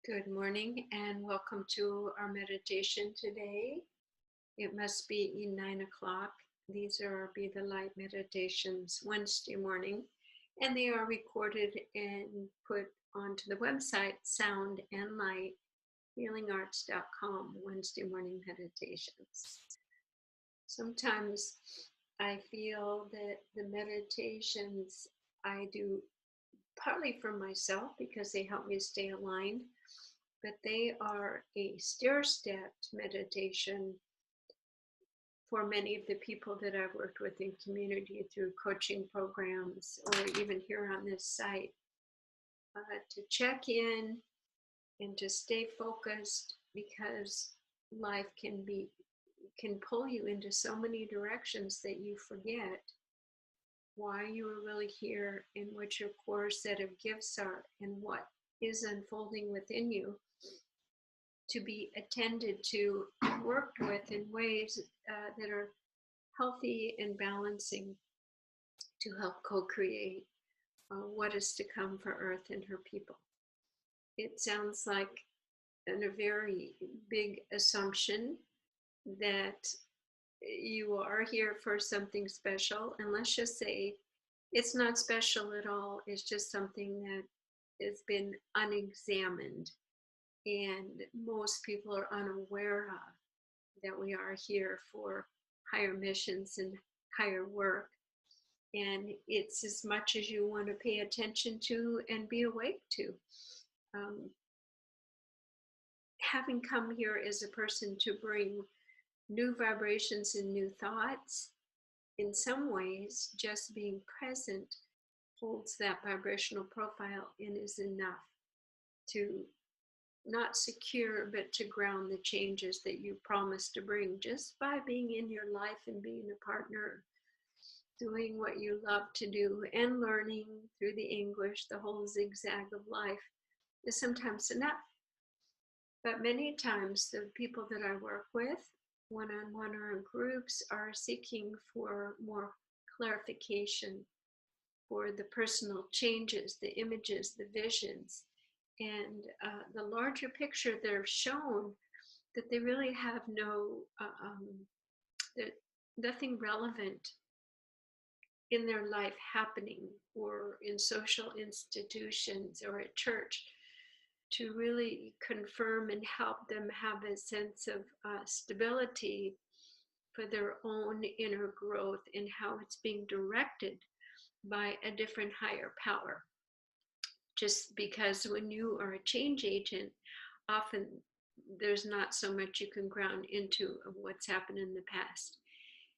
Good morning and welcome to our meditation today. It must be 9 o'clock. These are Be the Light meditations Wednesday morning, and they are recorded and put onto the website Sound and Light healingarts.com Wednesday morning meditations. Sometimes I feel that the meditations I do partly for myself because they help me stay aligned, but they are a stair-stepped meditation for many of the people that I've worked with in community through coaching programs or even here on this site, to check in and to stay focused because life can pull you into so many directions that you forget why you are really here and what your core set of gifts are and what is unfolding within you to be attended to and worked with in ways that are healthy and balancing to help co-create what is to come for Earth and her people. It sounds like a very big assumption that you are here for something special, and let's just say it's not special at all. It's just something that has been unexamined and most people are unaware of, that we are here for higher missions and higher work. And it's as much as you want to pay attention to and be awake to. Um, Having come here as a person to bring new vibrations and new thoughts, in some ways, just being present holds that vibrational profile and is enough to not secure, but to ground the changes that you promise to bring just by being in your life and being a partner, doing what you love to do and learning through the English, the whole zigzag of life is sometimes enough. But many times the people that I work with, one-on-one or in groups, are seeking for more clarification, for the personal changes, the images, the visions, and the larger picture they're shown that they really have nothing relevant in their life happening or in social institutions or at church to really confirm and help them have a sense of stability for their own inner growth and how it's being directed by a different higher power. Just because when you are a change agent, often there's not so much you can ground into of what's happened in the past.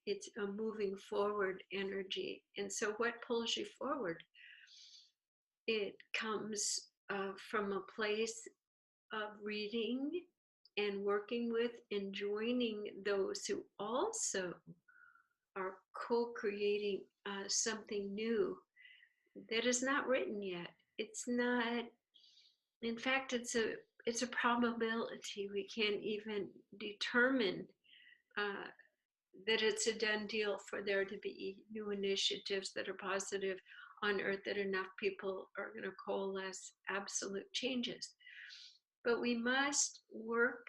It's a moving forward energy. And so what pulls you forward? It comes from a place of reading and working with and joining those who also are co-creating something new that is not written yet. It's not, in fact, it's a probability. We can't even determine that it's a done deal for there to be new initiatives that are positive on Earth, that enough people are going to coalesce absolute changes. But we must work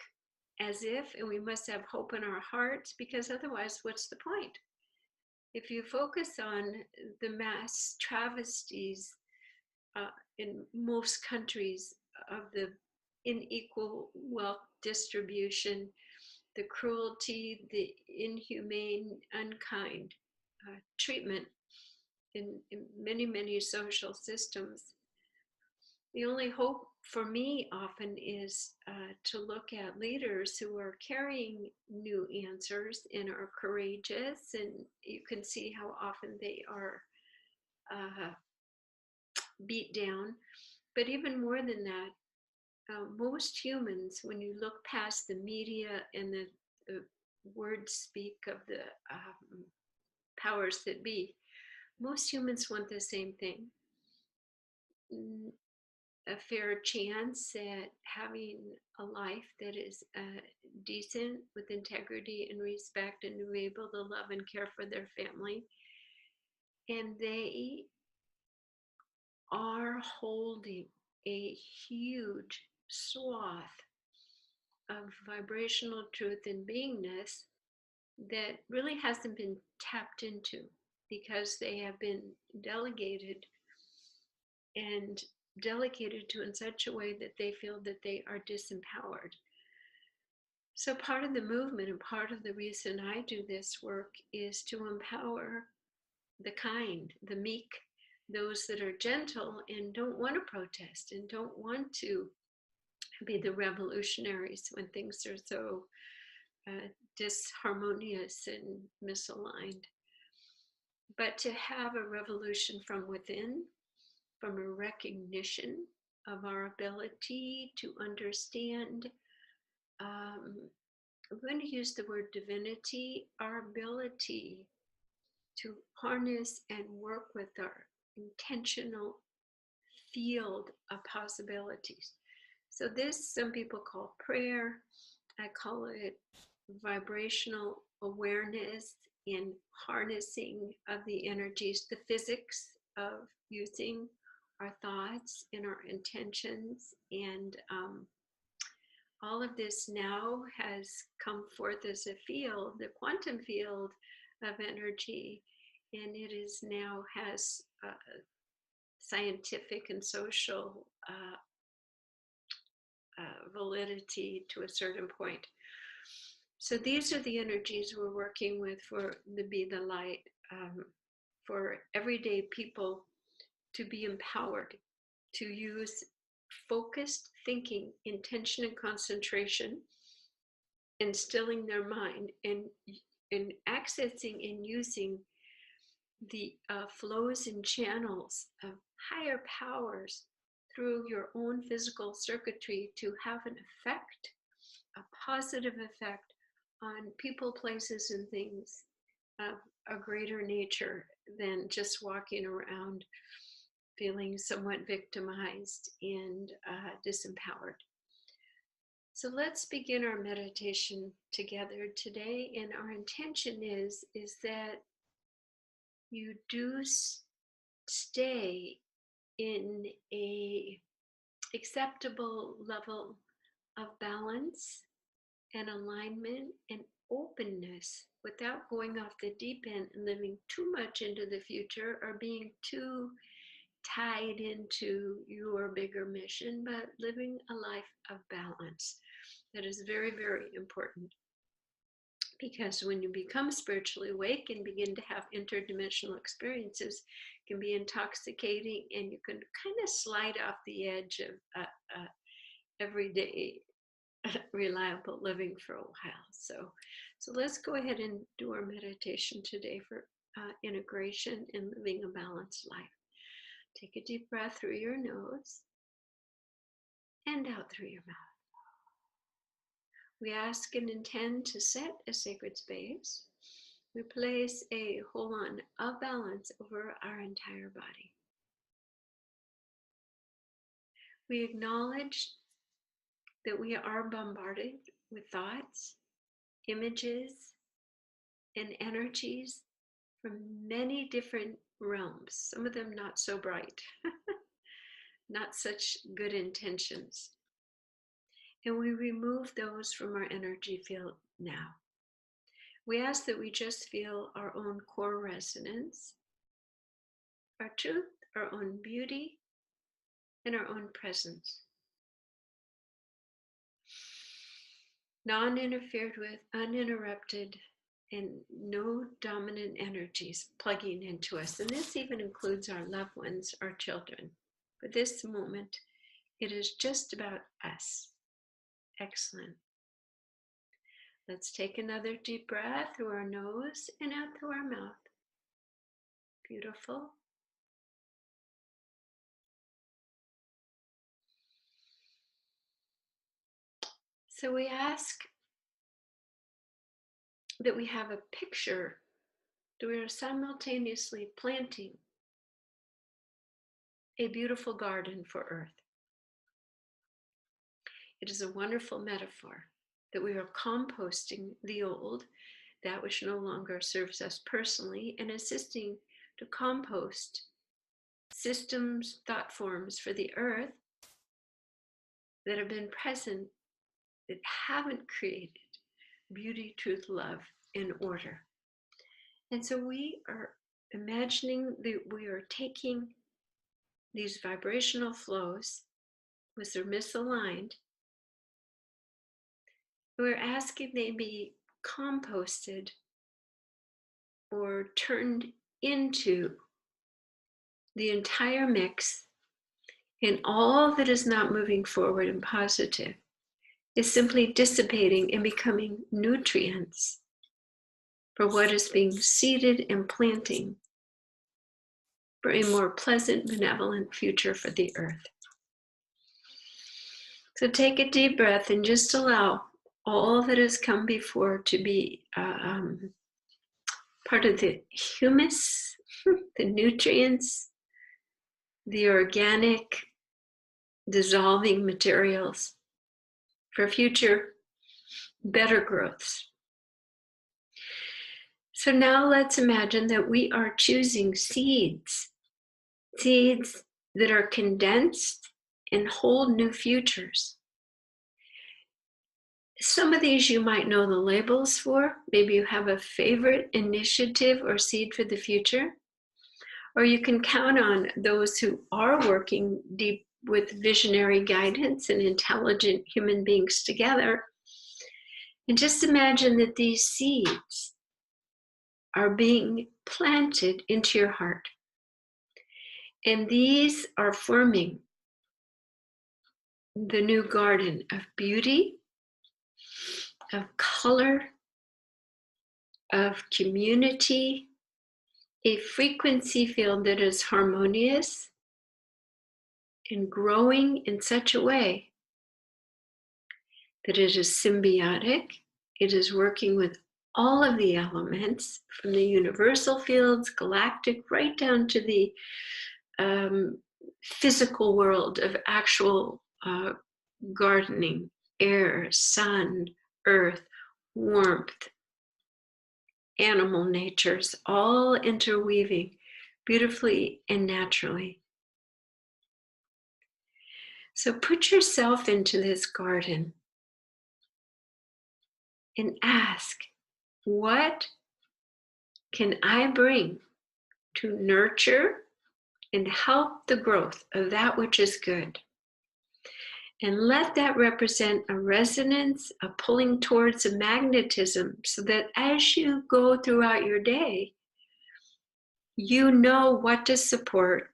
as if, and we must have hope in our hearts, because otherwise, what's the point? If you focus on the mass travesties in most countries of the unequal wealth distribution, the cruelty, the inhumane, unkind treatment in many, many social systems, the only hope for me often is to look at leaders who are carrying new answers and are courageous, and you can see how often they are beat down. But even more than that, most humans, when you look past the media and the word speak of the powers that be, most humans want the same thing. A fair chance at having a life that is decent, with integrity and respect, and to be able to love and care for their family. And they are holding a huge swath of vibrational truth and beingness that really hasn't been tapped into because they have been delegated and delegated to in such a way that they feel that they are disempowered. So, part of the movement and part of the reason I do this work is to empower the kind, the meek, those that are gentle and don't want to protest and don't want to be the revolutionaries when things are so disharmonious and misaligned. But to have a revolution from within, from a recognition of our ability to understand, I'm going to use the word divinity, our ability to harness and work with our intentional field of possibilities. So, this some people call prayer. I call it vibrational awareness in harnessing of the energies, the physics of using our thoughts and our intentions. And all of this now has come forth as a field, the quantum field of energy, and it is now has scientific and social validity to a certain point. So these are the energies we're working with for the Be the Light, for everyday people to be empowered to use focused thinking, intention, and concentration, instilling their mind and accessing and using the flows and channels of higher powers through your own physical circuitry to have an effect, a positive effect on people, places, and things of a greater nature than just walking around feeling somewhat victimized and disempowered. So let's begin our meditation together today. And our intention is that you do stay in a acceptable level of balance and alignment and openness without going off the deep end and living too much into the future or being too tied into your bigger mission, but living a life of balance. That is very, very important. Because when you become spiritually awake and begin to have interdimensional experiences, it can be intoxicating and you can kind of slide off the edge of everyday reliable living for a while. So let's go ahead and do our meditation today for integration and living a balanced life. Take a deep breath through your nose and out through your mouth. We ask and intend to set a sacred space. We place a hold on of balance over our entire body. We acknowledge that we are bombarded with thoughts, images, and energies from many different realms, some of them not so bright, not such good intentions. And we remove those from our energy field now. We ask that we just feel our own core resonance, our truth, our own beauty, and our own presence. Non-interfered with, uninterrupted, and no dominant energies plugging into us. And this even includes our loved ones, our children. For this moment, it is just about us. Excellent. Let's take another deep breath through our nose and out through our mouth. Beautiful. So we ask that we have a picture that we are simultaneously planting a beautiful garden for Earth. It is a wonderful metaphor that we are composting the old, that which no longer serves us personally, and assisting to compost systems, thought forms for the Earth that have been present that haven't created beauty, truth, love, and order. And so we are imagining that we are taking these vibrational flows, which are misaligned, we're asking they be composted or turned into the entire mix, and all that is not moving forward and positive is simply dissipating and becoming nutrients for what is being seeded and planting for a more pleasant, benevolent future for the earth. So take a deep breath and just allow all that has come before to be part of the humus, the nutrients, the organic dissolving materials for future better growths. So now let's imagine that we are choosing seeds that are condensed and hold new futures. Some of these you might know the labels for. Maybe you have a favorite initiative or seed for the future. Or you can count on those who are working deep with visionary guidance and intelligent human beings together. And just imagine that these seeds are being planted into your heart. And these are forming the new garden of beauty, of color, of community, a frequency field that is harmonious and growing in such a way that it is symbiotic. It is working with all of the elements from the universal fields, galactic, right down to the physical world of actual gardening, air, sun, earth, warmth, animal natures, all interweaving beautifully and naturally. So put yourself into this garden and ask, what can I bring to nurture and help the growth of that which is good? And let that represent a resonance, a pulling towards a magnetism, so that as you go throughout your day, you know what to support,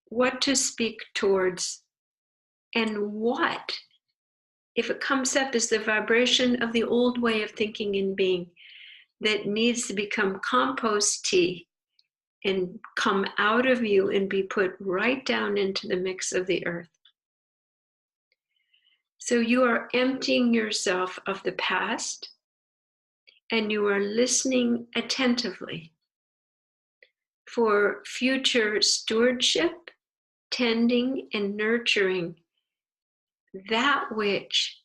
what to speak towards, and what, if it comes up as the vibration of the old way of thinking and being, that needs to become compost tea and come out of you and be put right down into the mix of the earth. So you are emptying yourself of the past and you are listening attentively for future stewardship, tending, and nurturing that which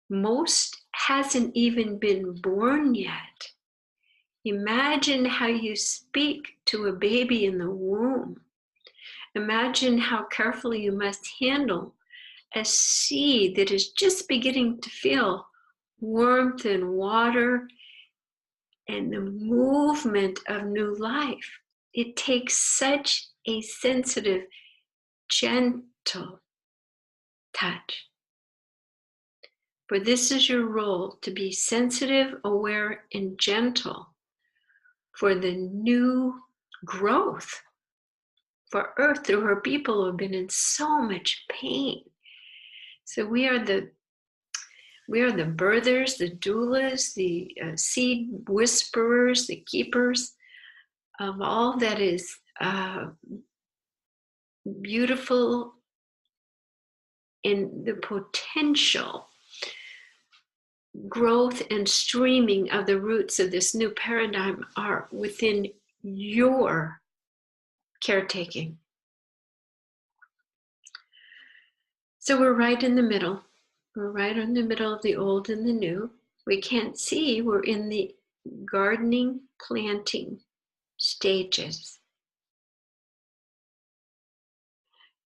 most hasn't even been born yet. Imagine how you speak to a baby in the womb. Imagine how carefully you must handle a seed that is just beginning to feel warmth and water and the movement of new life. It takes such a sensitive, gentle touch. For this is your role, to be sensitive, aware, and gentle for the new growth for Earth through her people who have been in so much pain. So we are the birthers, the doulas, the seed whisperers, the keepers of all that is beautiful in the potential growth and streaming of the roots of this new paradigm are within your caretaking. So we're right in the middle. We're right in the middle of the old and the new. We can't see, we're in the gardening, planting stages.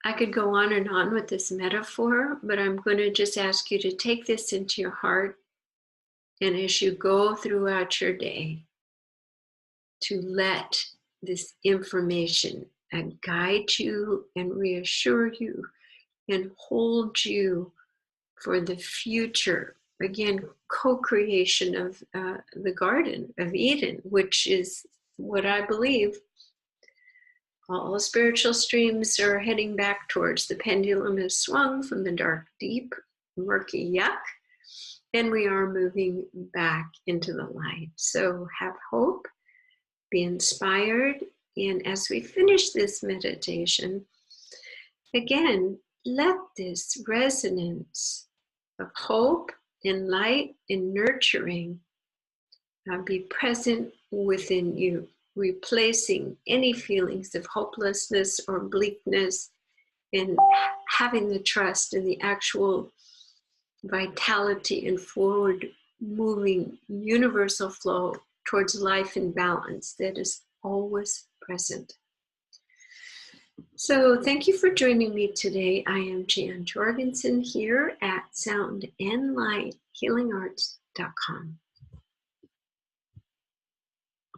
I could go on and on with this metaphor, but I'm going to just ask you to take this into your heart. And as you go throughout your day, to let this information guide you and reassure you and hold you for the future. Again, co-creation of the Garden of Eden, which is what I believe all spiritual streams are heading back towards. The pendulum has swung from the dark, deep, murky yuck, and we are moving back into the light. So have hope, be inspired, and as we finish this meditation, again, let this resonance of hope and light and nurturing be present within you, replacing any feelings of hopelessness or bleakness, and having the trust in the actual vitality and forward moving universal flow towards life and balance that is always present. So thank you for joining me today. I am Jan Jorgensen here at soundandlighthealingarts.com.